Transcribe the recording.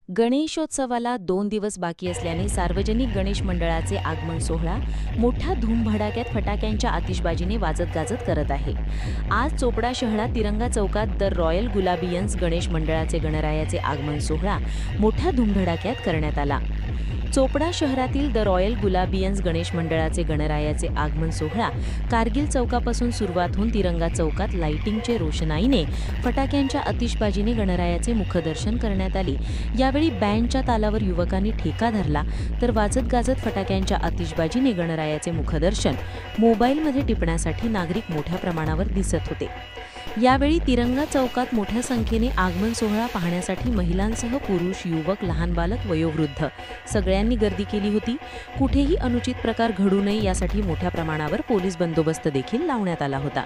गणेशोत्सवाला 2 दिवस बाकी असल्याने सार्वजनिक गणेश मंडळाचे आगमन सोहळा मोठ्या धूमधडाक्यात फटाक्यांच्या आतिषबाजीने वाजत गाजत करत आहे. आज चोपडा शहरात तिरंगा चौकात द रॉयल गुलाबियन्स गणेश मंडळाचे गणरायाचे आगमन सोहळा मोठ्या धूमधडाक्यात करण्यात आला. चोपडा शहरातील द रॉयल गुलाबियन्स गणेश मंडळाचे गणरायाचे आगमन सोहळा कारगिल चौकापासून सुरुवात होऊन तिरंगा चौकात लाइटिंगचे रोषणाईने फटाक्यांच्या आतिषबाजीने गणरायाचे मुखदर्शन करण्यात आले. यावेळी बँडच्या तालावर युवकांनी ठेका धरला तर वाजत गाजत फटाक्यांच्या आतिषबाजीने गणरायाचे मुखदर्शन मोबाईलमध्ये टिपण्यासाठी नागरिक मोठ्या प्रमाणावर दिसत होते. यावेळी तिरंगा चौकात मोठ्या संख्येने आगमन सोहळा पाहण्यासाठी महिलांसह पुरुष, युवक, लहान बालक, वयोवृद्ध सगळ्यांनी गर्दी केली होती. कुठेही अनुचित प्रकार घडू नये यासाठी मोठ्या प्रमाणावर पोलीस बंदोबस्त देखील लावण्यात आला होता.